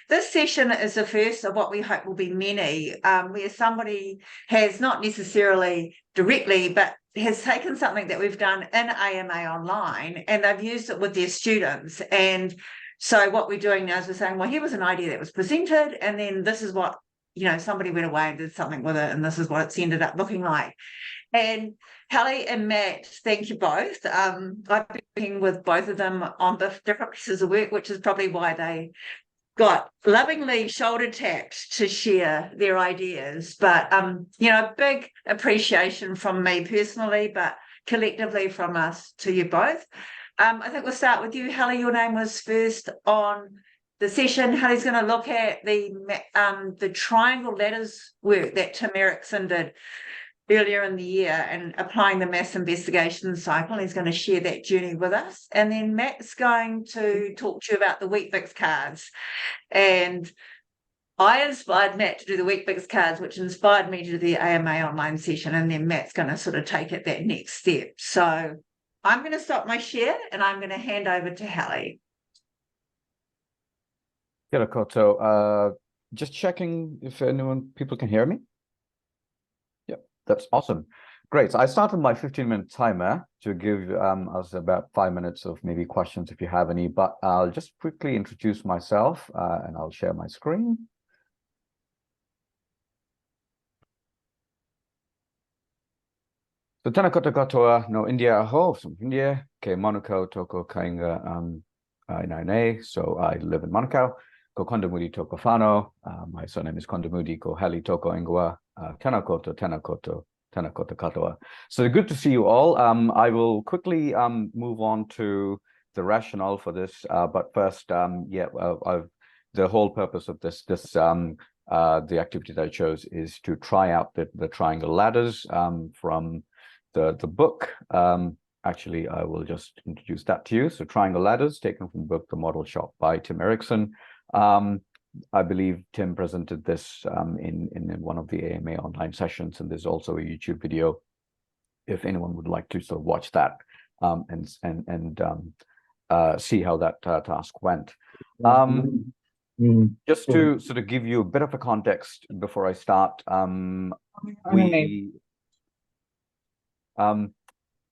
this session is the first of what we hope will be many, where somebody has not necessarily directly, but has taken something that we've done in AMAonline and they've used it with their students. And so what we're doing now is we're saying, well, here was an idea that was presented, and then this is what, somebody went away and did something with it, and this is what it's ended up looking like. And Halley and Matt, thank you both. I've been working with both of them on different pieces of work, which is probably why they got lovingly shoulder tapped to share their ideas. But, big appreciation from me personally, but collectively from us to you both. I think we'll start with you, Halley. Your name was first on the session. Halley's going to look at the triangle ladders work that Tim Erickson did earlier in the year and applying the mass investigation cycle. He's going to share that journey with us. And then Matt's going to talk to you about the Weet-Bix cards. And I inspired Matt to do the Weet-Bix cards, which inspired me to do the AMAonline session. And then Matt's going to sort of take it that next step. So I'm going to stop my share and I'm going to hand over to Halley. Kia ora. Just checking if people can hear me. That's awesome. Great. So I started my 15-minute timer to give us about 5 minutes of maybe questions if you have any, but I'll just quickly introduce myself and I'll share my screen. So tēnā koutou no India aho, from India, ke Manukau toko kainga inaine. So I live in Manukau. Ko Kondamudi toko whānau. My surname is Kondamudi, ko Halley toko ingoa. Tēnā koutou katoa. So good to see you all. I will quickly move on to the rationale for this, but first, the whole purpose of the activity that I chose is to try out the triangle ladders from the book. Actually, I will just introduce that to you. So triangle ladders taken from the book The Model Shop by Tim Erickson. I believe Tim presented this in one of the AMAonline sessions, and there's also a YouTube video if anyone would like to sort of watch that and see how that task went. Just to sort of give you a bit of a context before I start,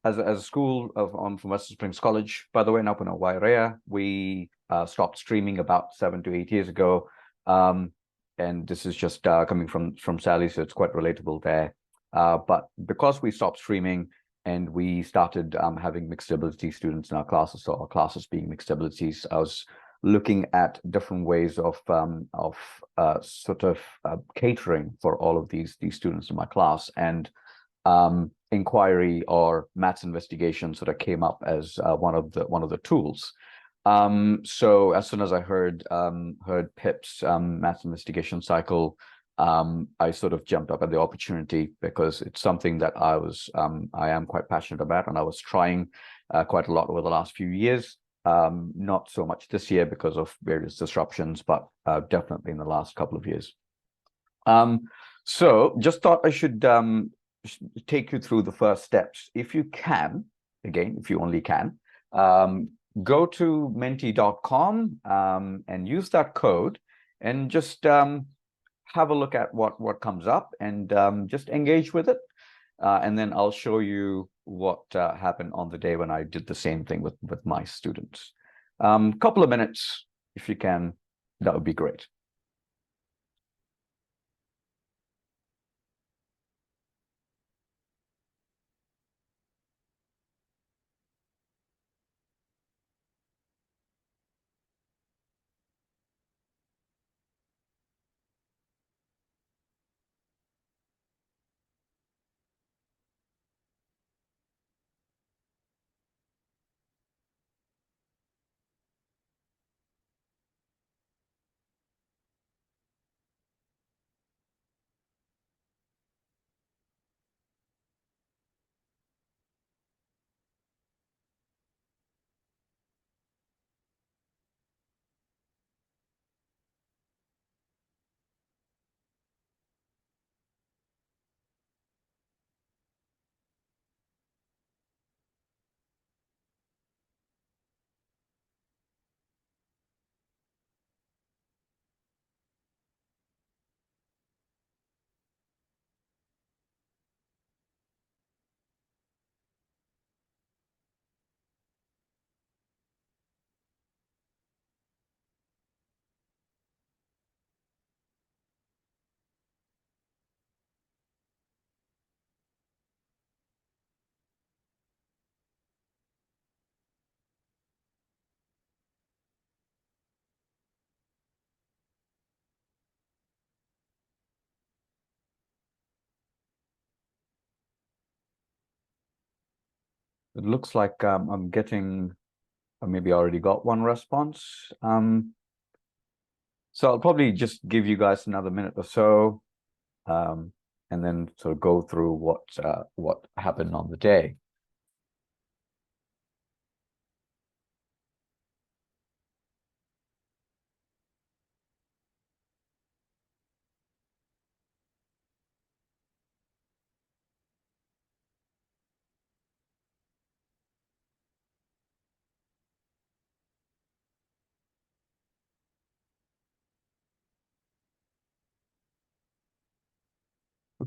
as a school from Western Springs College, by the way, Napuna Wairea, we stopped streaming about 7 to 8 years ago. And this is just coming from Sally, so it's quite relatable there. But because we stopped streaming and we started having mixed ability students in our classes, so our classes being mixed abilities, I was looking at different ways of catering for all of these students in my class, and inquiry or maths investigation sort of came up as one of the tools. So as soon as I heard Pip's maths investigation cycle, I sort of jumped up at the opportunity because it's something that I am quite passionate about, and I was trying quite a lot over the last few years. Not so much this year because of various disruptions, but definitely in the last couple of years. So just thought I should take you through the first steps. If you can, again, if you only can, go to menti.com and use that code and just have a look at what comes up and just engage with it. And then I'll show you what happened on the day when I did the same thing with my students. Couple of minutes, if you can, that would be great. It looks like I'm getting, maybe I already got one response. So I'll probably just give you guys another minute or so, and then sort of go through what happened on the day.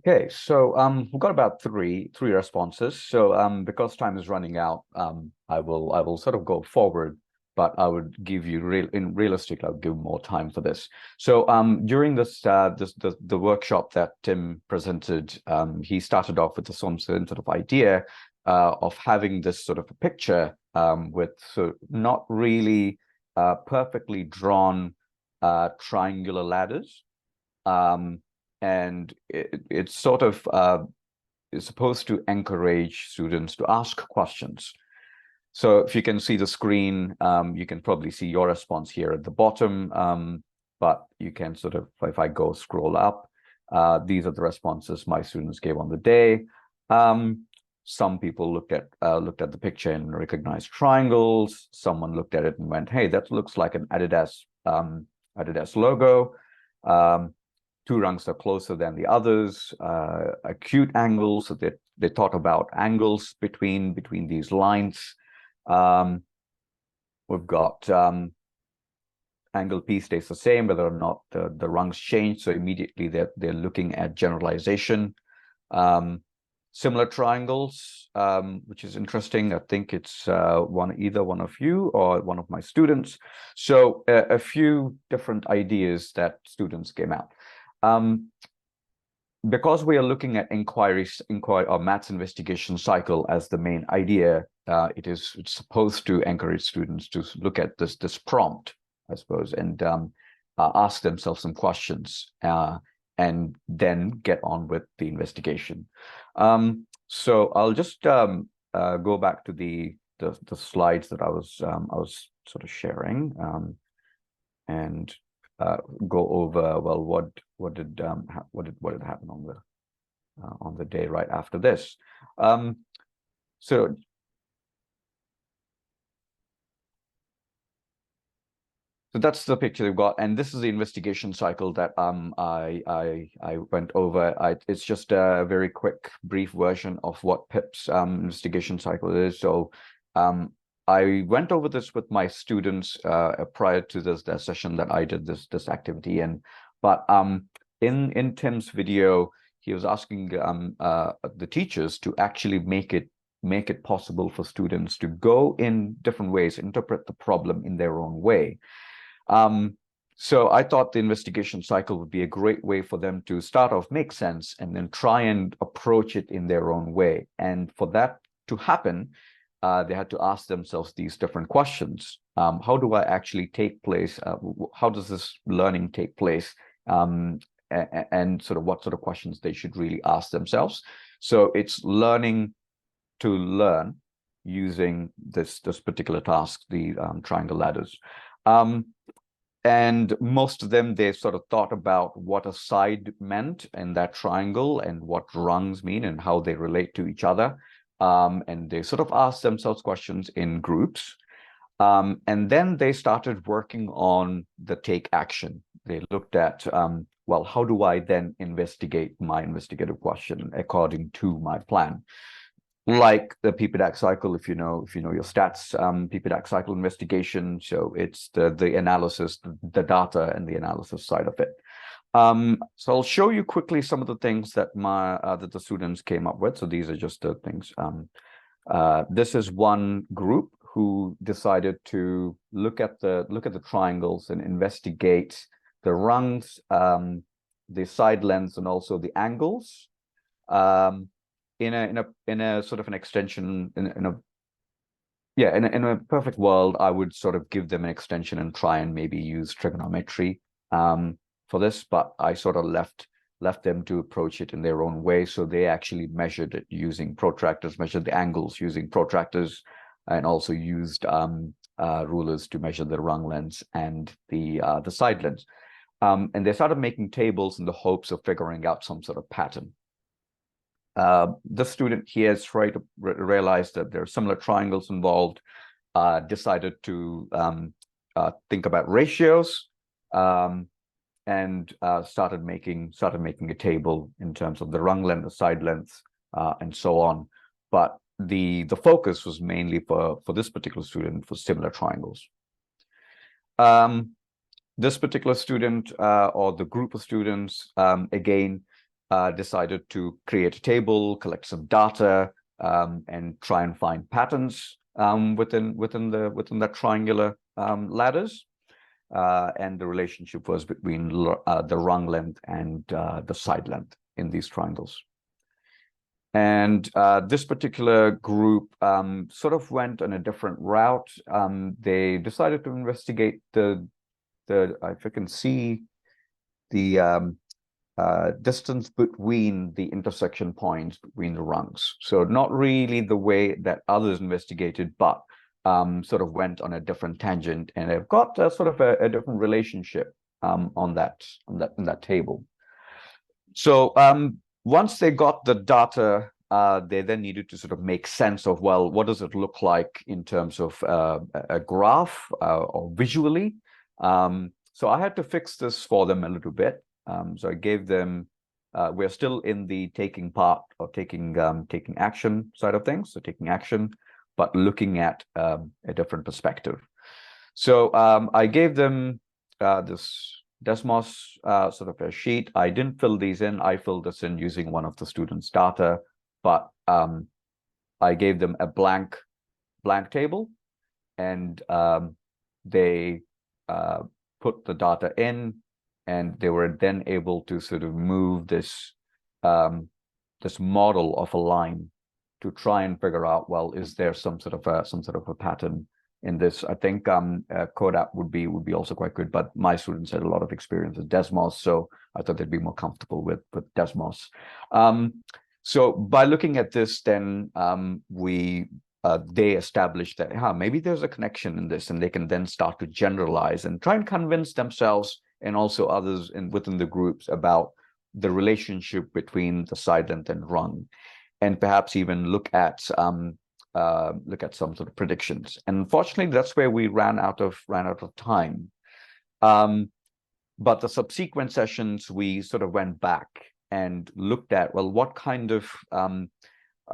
Okay, so we've got about three responses. So because time is running out, I will sort of go forward, but I would give you realistic, I'll give more time for this. So during the workshop that Tim presented, he started off with some sort of idea of having this sort of a picture with not really perfectly drawn triangular ladders. And it's sort of is supposed to encourage students to ask questions. So if you can see the screen, you can probably see your response here at the bottom, but you can sort of, if I go scroll up, these are the responses my students gave on the day. Some people looked at the picture and recognized triangles. Someone looked at it and went, "Hey, that looks like an Adidas logo." Two rungs are closer than the others. Acute angles, so they thought about angles between these lines. We've got angle P stays the same, whether or not the rungs change. So immediately they're looking at generalization. Similar triangles, which is interesting. I think it's either one of you or one of my students. So a few different ideas that students came out. Because we are looking at inquiry or Matt's investigation cycle as the main idea, it's supposed to encourage students to look at this prompt, I suppose, and ask themselves some questions, and then get on with the investigation. So I'll just go back to the slides that I was sort of sharing, and go over, well, what did happen on the day right after this. So that's the picture we've got, and this is the investigation cycle that I went over. It's just a very quick, brief version of what PIP's investigation cycle is. So I went over this with my students prior to this session that I did this activity in. But in Tim's video, he was asking the teachers to actually make it possible for students to go in different ways, interpret the problem in their own way. So I thought the investigation cycle would be a great way for them to start off, make sense, and then try and approach it in their own way. And for that to happen, they had to ask themselves these different questions. How do I actually take place? How does this learning take place? And sort of what sort of questions they should really ask themselves. So it's learning to learn using this particular task, the triangle ladders. And most of them, they sort of thought about what a side meant in that triangle and what rungs mean and how they relate to each other. And they sort of asked themselves questions in groups. And then they started working on the take action. They looked at, well, how do I then investigate my investigative question according to my plan? Like the PPDAC cycle, if you know your stats, PPDAC cycle investigation. So it's the analysis, the data and the analysis side of it. So I'll show you quickly some of the things that that the students came up with. So these are just the things. This is one group who decided to look at the triangles and investigate the rungs, the side lengths, and also the angles. In a sort of an extension, in a perfect world, I would sort of give them an extension and try and maybe use trigonometry for this, but I sort of left left them to approach it in their own way. So they actually measured it using protractors, measured the angles using protractors, and also used rulers to measure the rung lengths and the side lengths. And they started making tables in the hopes of figuring out some sort of pattern. The student here is trying to realize that there are similar triangles involved, decided to think about ratios, and started making a table in terms of the rung length, the side length, and so on. But the focus was mainly for this particular student for similar triangles. This particular student, or the group of students, again, decided to create a table, collect some data, and try and find patterns within that triangular ladders. And the relationship was between the rung length and the side length in these triangles. And this particular group sort of went on a different route. They decided to investigate if you can see the distance between the intersection points between the rungs. So not really the way that others investigated, but sort of went on a different tangent, and they've got sort of a different relationship in that table. So once they got the data, they then needed to sort of make sense of, well, what does it look like in terms of a graph or visually? So I had to fix this for them a little bit. So I gave them, we're still in the taking part or taking action side of things, so taking action, but looking at a different perspective. So I gave them this Desmos sort of a sheet. I didn't fill these in. I filled this in using one of the students' data, but I gave them a blank table, and they put the data in, and they were then able to sort of move this this model of a line to try and figure out, well, is there some sort of a pattern in this? I think Codap would be also quite good, but my students had a lot of experience with Desmos, so I thought they'd be more comfortable with Desmos. So by looking at this, then they established that maybe there's a connection in this, and they can then start to generalize and try and convince themselves and also others within the groups about the relationship between the side length and rung, and perhaps even look at some sort of predictions. And unfortunately, that's where we ran out of time. But the subsequent sessions, we sort of went back and looked at, well, what kind of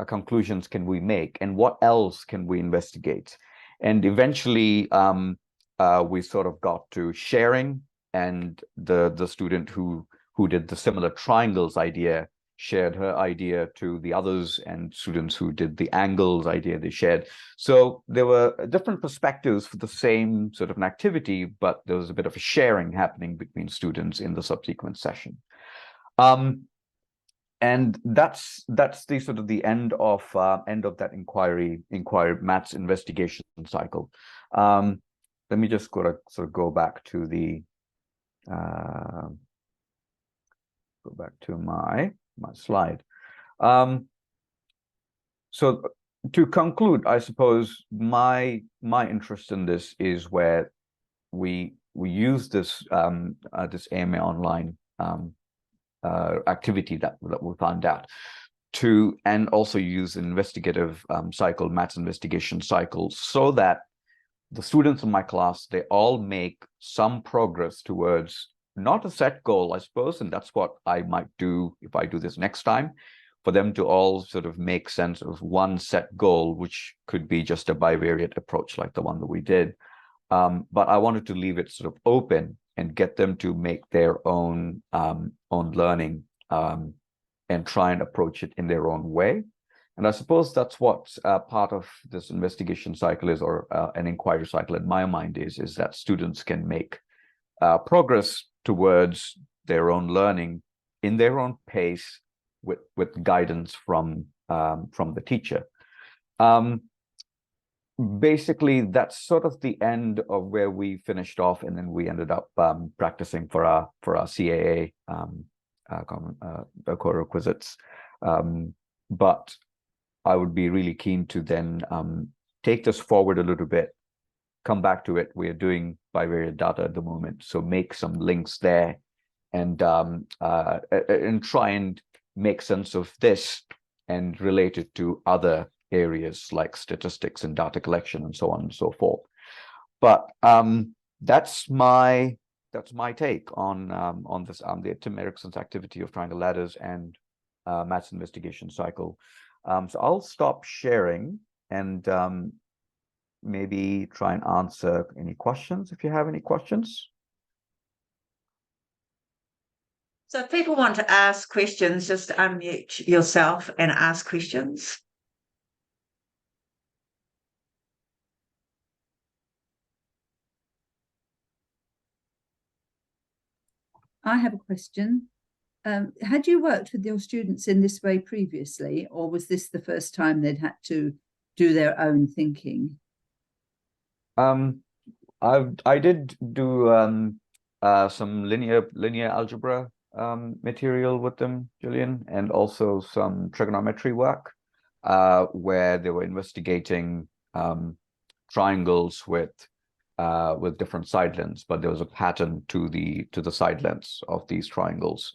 conclusions can we make, and what else can we investigate? And eventually, we sort of got to sharing, and the student who did the similar triangles idea shared her idea to the others, and students who did the angles idea, they shared. So there were different perspectives for the same sort of an activity, but there was a bit of a sharing happening between students in the subsequent session. And that's the sort of the end of that inquiry Matt's investigation cycle. Let me just sort of go back to the my slide. So to conclude, I suppose my interest in this is where we use this this AMAonline activity that we found out to, and also use an investigative cycle, Matt's investigation cycle, so that the students in my class, they all make some progress towards not a set goal, I suppose, and that's what I might do if I do this next time, for them to all sort of make sense of one set goal, which could be just a bivariate approach like the one that we did. But I wanted to leave it sort of open and get them to make their own learning and try and approach it in their own way. And I suppose that's what part of this investigation cycle is, or an inquiry cycle in my mind is that students can make progress towards their own learning in their own pace, with guidance from the teacher. Basically, that's sort of the end of where we finished off, and then we ended up practicing for our CAA core requisites. But I would be really keen to then take this forward a little bit, come back to it. We're doing bivariate data at the moment, so make some links there, and try and make sense of this and relate it to other areas like statistics and data collection and so on and so forth. But that's my take on this the Tim Erickson's activity of triangle ladders and Matt's investigation cycle. So I'll stop sharing and maybe try and answer any questions if you have any questions. So if people want to ask questions, just unmute yourself and ask questions. I have a question. Had you worked with your students in this way previously, or was this the first time they'd had to do their own thinking? I did do some linear algebra material with them, Julian, and also some trigonometry work where they were investigating triangles with different side lengths, but there was a pattern to the side lengths of these triangles.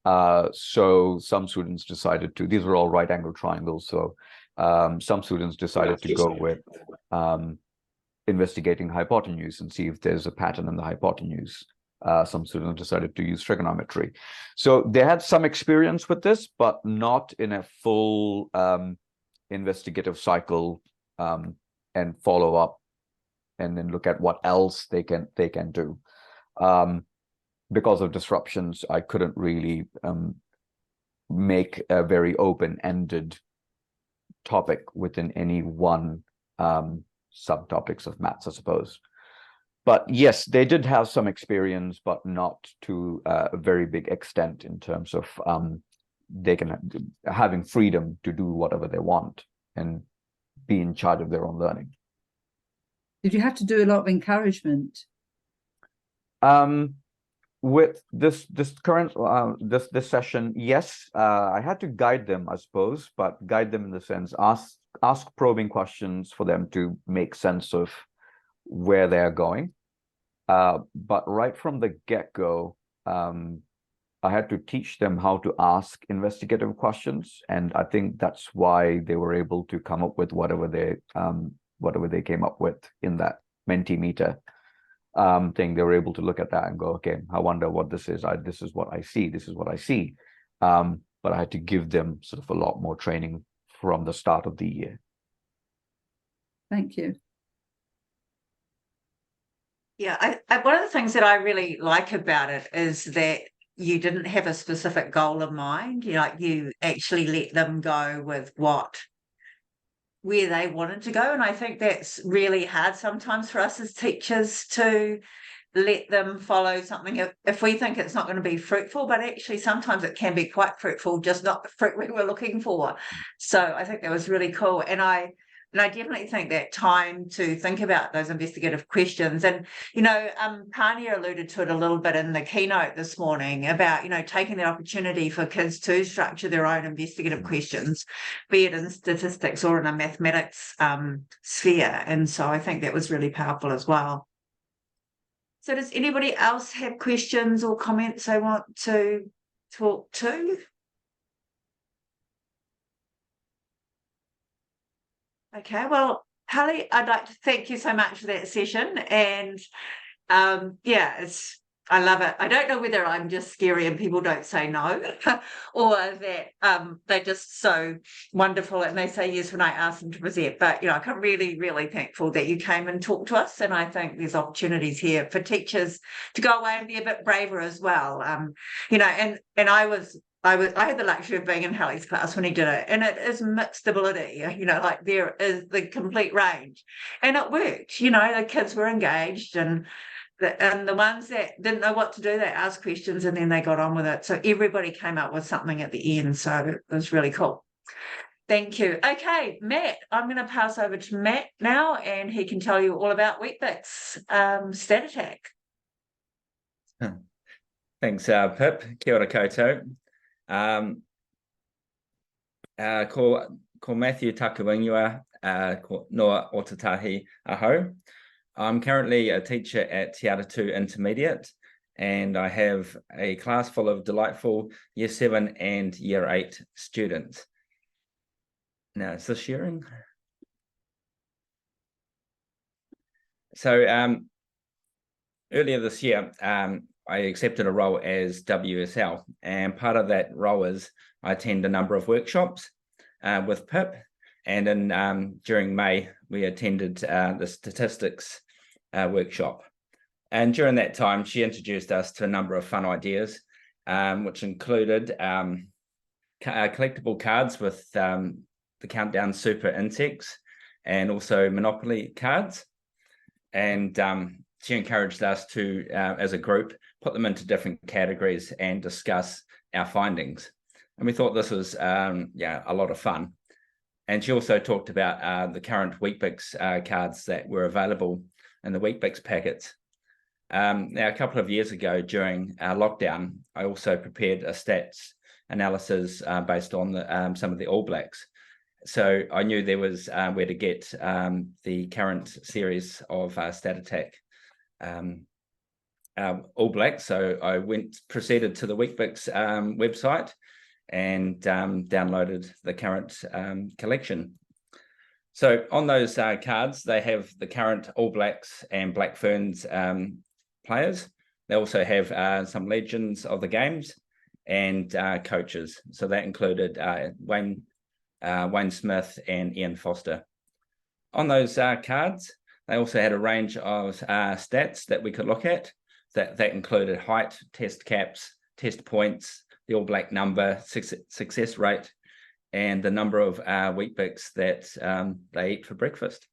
So some students decided to, these were all right angle triangles, so some students decided to go with investigating hypotenuse and see if there's a pattern in the hypotenuse. Some students decided to use trigonometry. So they had some experience with this, but not in a full investigative cycle and follow up and then look at what else they can do. Because of disruptions, I couldn't really make a very open-ended topic within any one subtopics of maths, I suppose. But yes, they did have some experience, but not to a very big extent in terms of having freedom to do whatever they want and be in charge of their own learning. Did you have to do a lot of encouragement? With this current this session, yes, I had to guide them, I suppose, but guide them in the sense ask probing questions for them to make sense of where they're going. But right from the get-go, I had to teach them how to ask investigative questions, and I think that's why they were able to come up with whatever they came up with in that Mentimeter thing. They were able to look at that and go, okay, I wonder what this is. This is what I see. This is what I see. But I had to give them sort of a lot more training from the start of the year. Thank you. Yeah, one of the things that I really like about it is that you didn't have a specific goal in mind. You actually let them go with where they wanted to go. And I think that's really hard sometimes for us as teachers to let them follow something if we think it's not going to be fruitful, but actually sometimes it can be quite fruitful, just not the fruit we were looking for. So I think that was really cool. And I definitely think that time to think about those investigative questions, and Pania alluded to it a little bit in the keynote this morning about taking the opportunity for kids to structure their own investigative questions, be it in statistics or in a mathematics sphere. And so I think that was really powerful as well. So does anybody else have questions or comments they want to talk to? Okay, well, Halley, I'd like to thank you so much for that session. And yeah, I love it. I don't know whether I'm just scary and people don't say no or that they're just so wonderful and they say yes when I ask them to present. But, I'm really, really thankful that you came and talked to us. And I think there's opportunities here for teachers to go away and be a bit braver as well. And I had the luxury of being in Halley's class when he did it, and it is mixed ability, like there is the complete range, and it worked. The kids were engaged, and the ones that didn't know what to do, they asked questions and then they got on with it. So everybody came up with something at the end. So it was really cool. Thank you. Okay, Matt, I'm going to pass over to Matt now, and he can tell you all about Weet-Bix Stat Attack. Thanks, Pip. Kia ora koutou. Ko Matthew Takuinua, ko Noa Otatahi Aho. I'm currently a teacher at Te Atatū Intermediate, and I have a class full of delightful Year 7 and Year 8 students. Now, is this sharing? So earlier this year, I accepted a role as WSL, and part of that role is I attend a number of workshops with Pip, and in during May we attended the statistics workshop, and during that time she introduced us to a number of fun ideas, which included collectible cards with the Countdown Super Insects, and also Monopoly cards, and she encouraged us to, as a group, put them into different categories and discuss our findings. And we thought this was, a lot of fun. And she also talked about the current Weet-Bix cards that were available in the Weet-Bix packets. Now, a couple of years ago, during lockdown, I also prepared a stats analysis based on some of the All Blacks. So I knew there was where to get the current series of Stat Attack All Blacks. So I proceeded to the Weet-Bix website and downloaded the current collection. So on those cards, they have the current All Blacks and Black Ferns players. They also have some legends of the games and coaches. So that included Wayne Smith and Ian Foster. On those cards, they also had a range of stats that we could look at. That included height, test caps, test points, the All Black number, success rate, and the number of Weet-Bix that they eat for breakfast.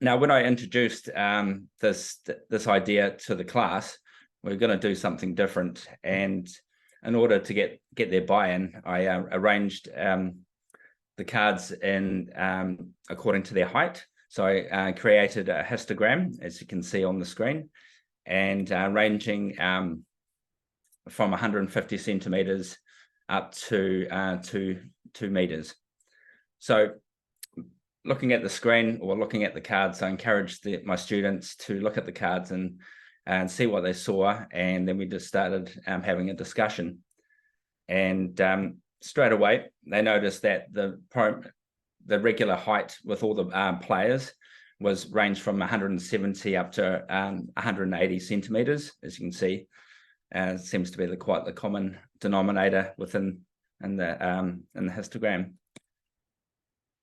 Now, when I introduced this idea to the class, we're going to do something different, and in order to get their buy-in, I arranged the cards in according to their height. So I created a histogram, as you can see on the screen, and ranging from 150 centimeters up to 2 meters. So looking at the screen or looking at the cards, I encouraged my students to look at the cards and see what they saw, and then we just started having a discussion. And straight away, they noticed that the regular height with all the players was ranged from 170 up to 180 centimeters, as you can see. Seems to be quite the common denominator within the histogram.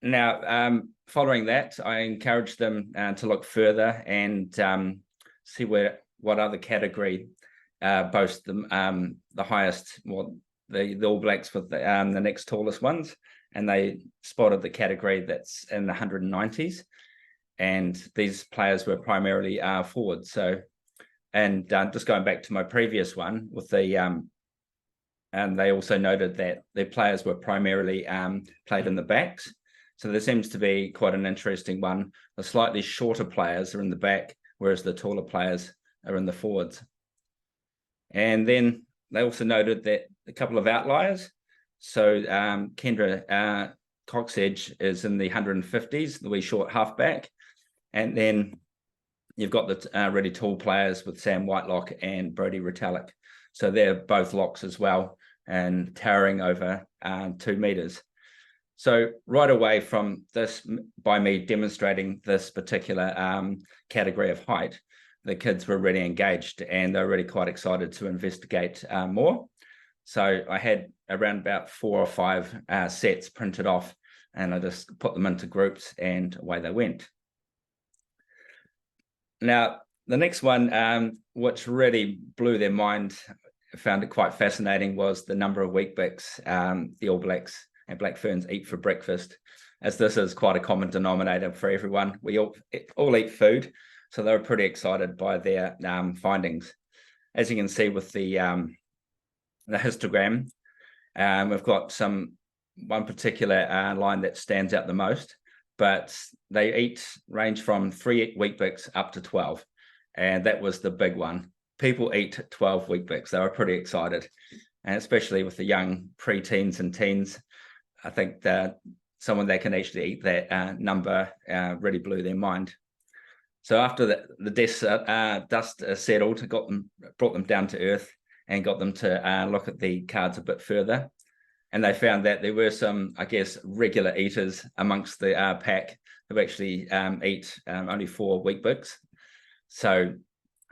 Now, following that, I encouraged them to look further and see what other category boasts the highest, the All Blacks with the next tallest ones, and they spotted the category that's in the 190s, and these players were primarily forwards. So, and just going back to my previous one with the and they also noted that their players were primarily played in the backs. So there seems to be quite an interesting one. The slightly shorter players are in the back, whereas the taller players are in the forwards. And then they also noted that a couple of outliers. So Kendra Coxedge is in the 150s, the wee short halfback. And then you've got the really tall players with Sam Whitelock and Brodie Retallick. So they're both locks as well and towering over 2 meters. So right away from this, by me demonstrating this particular category of height, the kids were really engaged and they're really quite excited to investigate more. So I had around about 4 or 5 sets printed off, and I just put them into groups and away they went. Now, the next one, which really blew their mind, I found it quite fascinating, was the number of Weet-Bix the All Blacks and Black Ferns eat for breakfast, as this is quite a common denominator for everyone. We all eat food, so they were pretty excited by their findings. As you can see with the histogram, we've got one particular line that stands out the most, but they range from 3 Weet-Bix up to 12, and that was the big one. people eat 12 Weet-Bix. They were pretty excited, and especially with the young pre-teens and teens, I think that someone that can actually eat that number really blew their mind. So after the dust settled, brought them down to earth and got them to look at the cards a bit further. And they found that there were some, I guess, regular eaters amongst the pack who actually eat only 4 Weet-Bix. So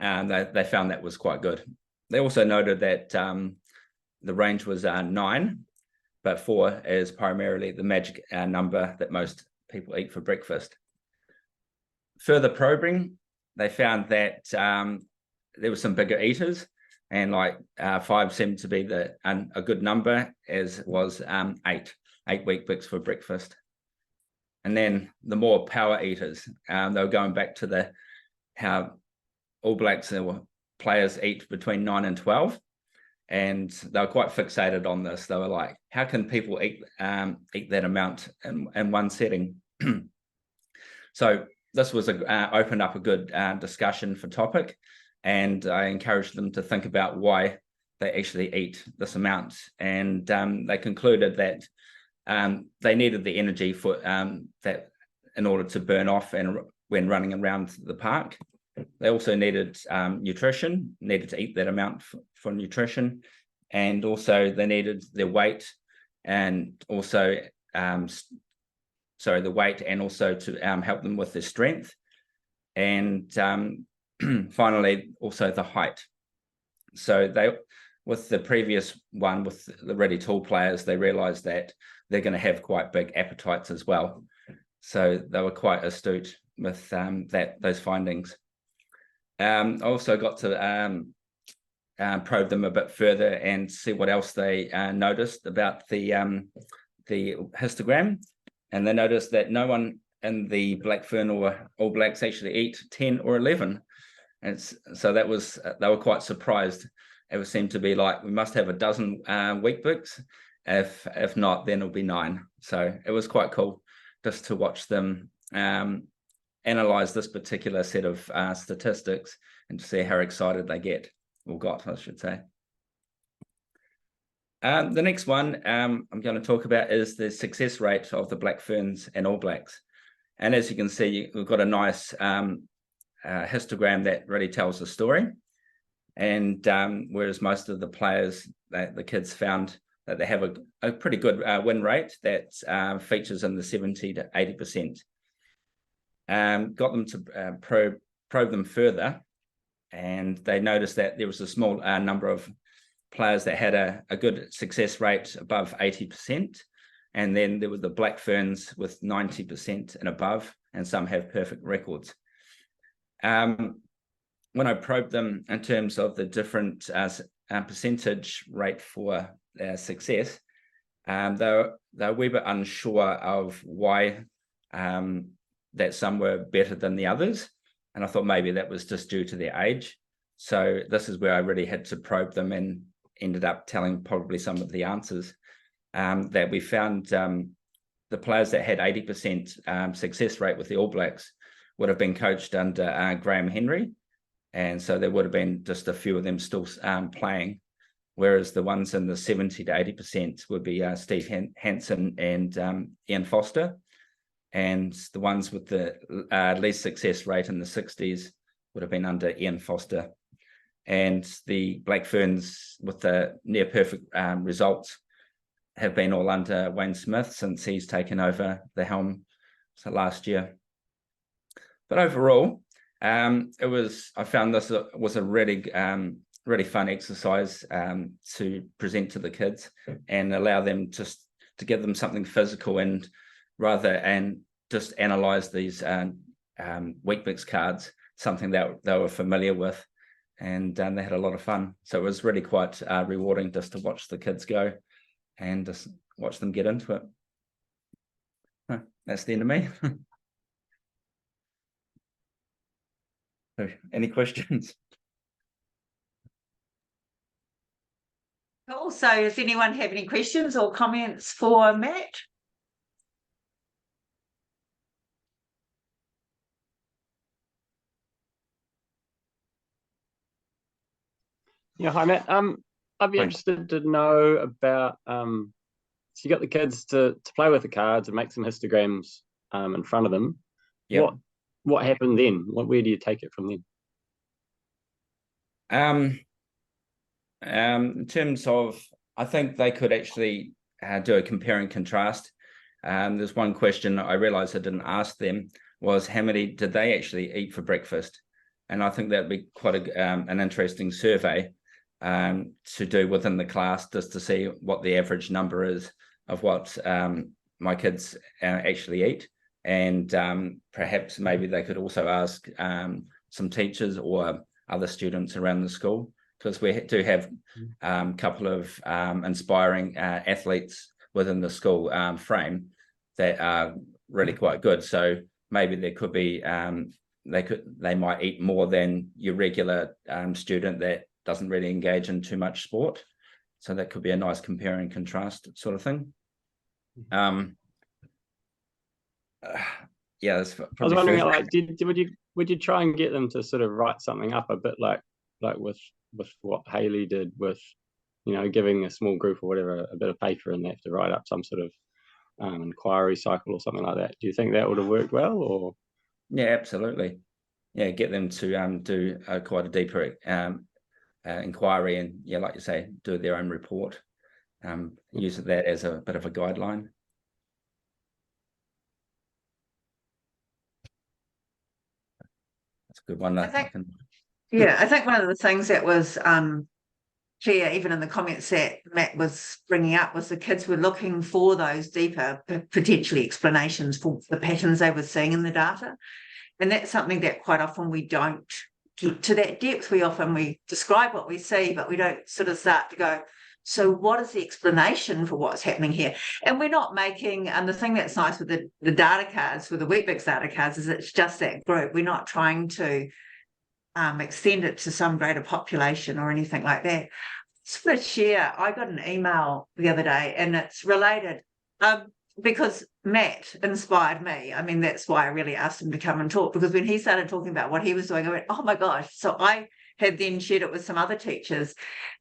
they found that was quite good. They also noted that the range was 9, but 4 is primarily the magic number that most people eat for breakfast. Further probing, they found that there were some bigger eaters, and like 5 seemed to be a good number, as was 8 Weet-Bix for breakfast. And then the more power eaters, they were going back to how All Blacks players eat between 9 and 12. And they were quite fixated on this. They were like, how can people eat that amount in one setting? So this was opened up a good discussion for topic, and I encouraged them to think about why they actually eat this amount. And they concluded that they needed the energy for that in order to burn off and when running around the park. They also needed nutrition, needed to eat that amount for nutrition, and also they needed their weight, and also the weight, and also to help them with their strength, and finally also the height. So with the previous one, with the really tall players, they realized that they're going to have quite big appetites as well. So they were quite astute with those findings. I also got to probe them a bit further and see what else they noticed about the histogram. And they noticed that no one in the Black Fern or All Blacks actually eat 10 or 11. And so they were quite surprised. It seemed to be like, we must have a dozen Weet-Bix. If not, then it'll be 9. So it was quite cool just to watch them analyze this particular set of statistics and to see how excited they got, I should say. The next one I'm going to talk about is the success rate of the Black Ferns and All Blacks. And as you can see, we've got a nice histogram that really tells the story. And whereas most of the players, the kids found that they have a pretty good win rate that features in the 70 to 80%. Got them to probe them further, and they noticed that there was a small number of players that had a good success rate above 80%, and then there were the Black Ferns with 90% and above, and some have perfect records. When I probed them in terms of the different percentage rate for success, they were a wee bit unsure of why that some were better than the others. And I thought maybe that was just due to their age. So this is where I really had to probe them, and ended up telling probably some of the answers. That we found the players that had 80% success rate with the All Blacks would have been coached under Graham Henry. And so there would have been just a few of them still playing. Whereas the ones in the 70 to 80% would be Steve Hansen and Ian Foster. And the ones with the least success rate in the 60s would have been under Ian Foster. And the Black Ferns with the near perfect results have been all under Wayne Smith since he's taken over the helm last year. But overall, I found this was a really fun exercise to present to the kids and allow them just to give them something physical, and just analyze these Weet-Bix cards, something that they were familiar with, and they had a lot of fun. So it was really quite rewarding just to watch the kids go and just watch them get into it. That's the end of me. So, any questions? Cool. So does anyone have any questions or comments for Matt? Yeah, hi Matt. I'd be Hi. interested to know about so you got the kids to play with the cards and make some histograms in front of them. Yep. What happened then? Where do you take it from then? In terms of, I think they could actually do a compare and contrast. There's one question I realized I didn't ask them, was how many did they actually eat for breakfast? And I think that'd be quite an interesting survey to do within the class, just to see what the average number is of what my kids actually eat. And perhaps maybe they could also ask some teachers or other students around the school, because we do have a couple of inspiring athletes within the school frame that are really quite good. So maybe there could be they might eat more than your regular student that doesn't really engage in too much sport. So that could be a nice compare and contrast sort of thing. Yeah, that's I was wondering, like, would you try and get them to sort of write something up a bit like with what Halley did with, you know, giving a small group or whatever a bit of paper and they have to write up some sort of inquiry cycle or something like that? Do you think that would have worked well? Or yeah, absolutely. Yeah, get them to do quite a deeper inquiry, and yeah, like you say, do their own report. Use that as a bit of a guideline. That's a good one. I think one of the things that was clear, even in the comments that Matt was bringing up, was the kids were looking for those deeper, potentially explanations for the patterns they were seeing in the data. And that's something that quite often we don't get to that depth. We describe what we see, but we don't sort of start to go, so what is the explanation for what's happening here? And we're not making, and the thing that's nice with the data cards, with the Weet-Bix data cards, is it's just that group. We're not trying to extend it to some greater population or anything like that. Just want to share, I got an email the other day, and it's related. Because Matt inspired me. I mean, that's why I really asked him to come and talk, because when he started talking about what he was doing, I went, oh my gosh. So I had then shared it with some other teachers,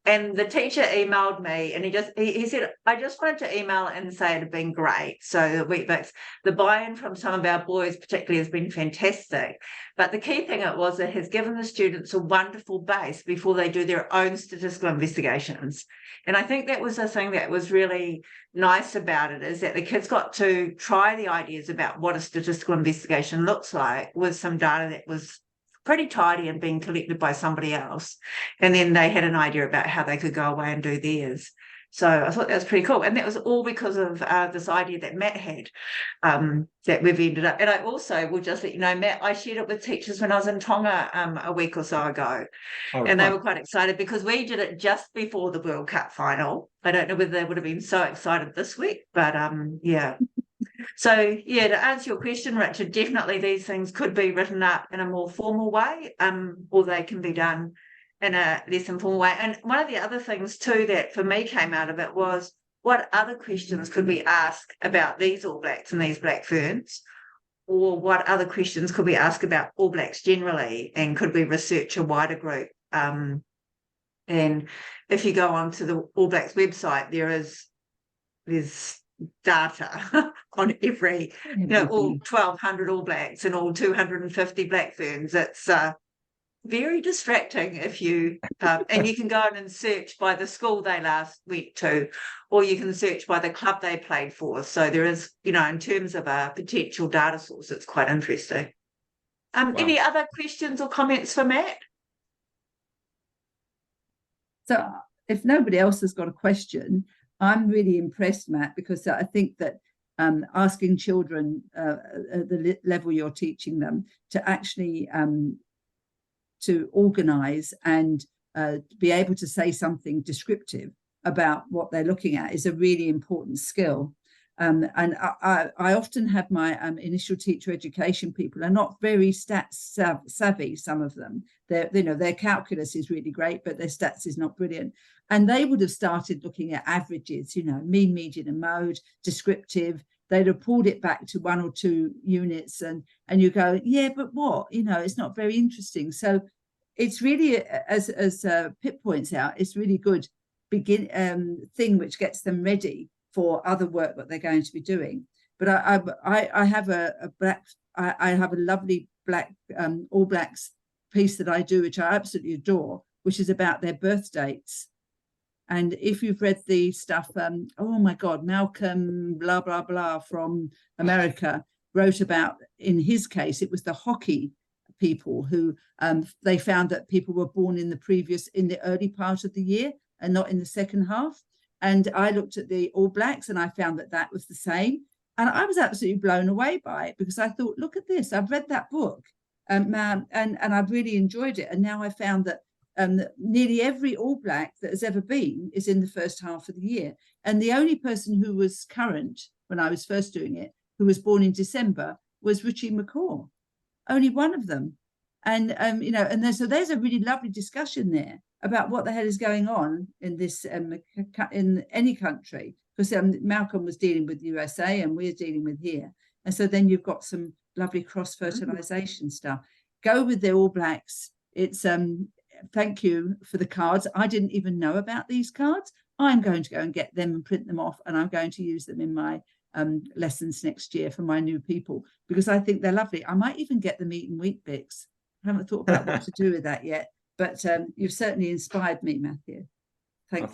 and the teacher emailed me, and he said, I just wanted to email and say it had been great. So the Weet-Bix, the buy-in from some of our boys particularly has been fantastic. But the key thing it has given the students a wonderful base before they do their own statistical investigations. And I think that was the thing that was really nice about it, is that the kids got to try the ideas about what a statistical investigation looks like with some data that was pretty tidy and being collected by somebody else. And then they had an idea about how they could go away and do theirs. So I thought that was pretty cool. And that was all because of this idea that Matt had, that we've ended up. And I also will just let you know, Matt, I shared it with teachers when I was in Tonga a week or so ago. And they were quite excited because we did it just before the World Cup final. I don't know whether they would have been so excited this week, but yeah. So, yeah, to answer your question, Richard, definitely these things could be written up in a more formal way, or they can be done in a less informal way. And one of the other things, too, that for me came out of it was, what other questions could we ask about these All Blacks and these Black Ferns? Or what other questions could we ask about All Blacks generally? And could we research a wider group? And if you go onto the All Blacks website, there's data on every, all 1,200 All Blacks and all 250 Black Ferns. It's very distracting if you, and you can go in and search by the school they last went to, or you can search by the club they played for. So there is, in terms of a potential data source, it's quite interesting. Wow. Any other questions or comments for Matt? So if nobody else has got a question, I'm really impressed, Matt, because I think that asking children at the level you're teaching them to actually to organise and be able to say something descriptive about what they're looking at is a really important skill. And I often have my initial teacher education people are not very stats savvy, some of them. Their calculus is really great, but their stats is not brilliant. And they would have started looking at averages, mean, median and mode, descriptive. They'd have pulled it back to 1 or 2 units and you go, yeah, but what? It's not very interesting. So it's really, as Pip points out, it's really good thing which gets them ready for other work that they're going to be doing. But I have I have a lovely black All Blacks piece that I do, which I absolutely adore, which is about their birth dates. And if you've read the stuff, oh my God, Malcolm blah blah blah from America wrote about, in his case, it was the hockey people who they found that people were born in the early part of the year and not in the second half. And I looked at the All Blacks and I found that that was the same. And I was absolutely blown away by it, because I thought, look at this, I've read that book and I've really enjoyed it. And now I found that nearly every All Black that has ever been is in the first half of the year. And the only person who was current when I was first doing it, who was born in December, was Richie McCaw. Only one of them. And you know, and so there's a really lovely discussion there about what the hell is going on in this in any country, because Malcolm was dealing with USA and we're dealing with here. And so then you've got some lovely cross-fertilization stuff. Go with the All Blacks. It's thank you for the cards. I didn't even know about these cards. I'm going to go and get them and print them off, and I'm going to use them in my lessons next year for my new people, because I think they're lovely. I might even get them eaten wheat bix. I haven't thought about what to do with that yet, but you've certainly inspired me, Matthew. Thank you.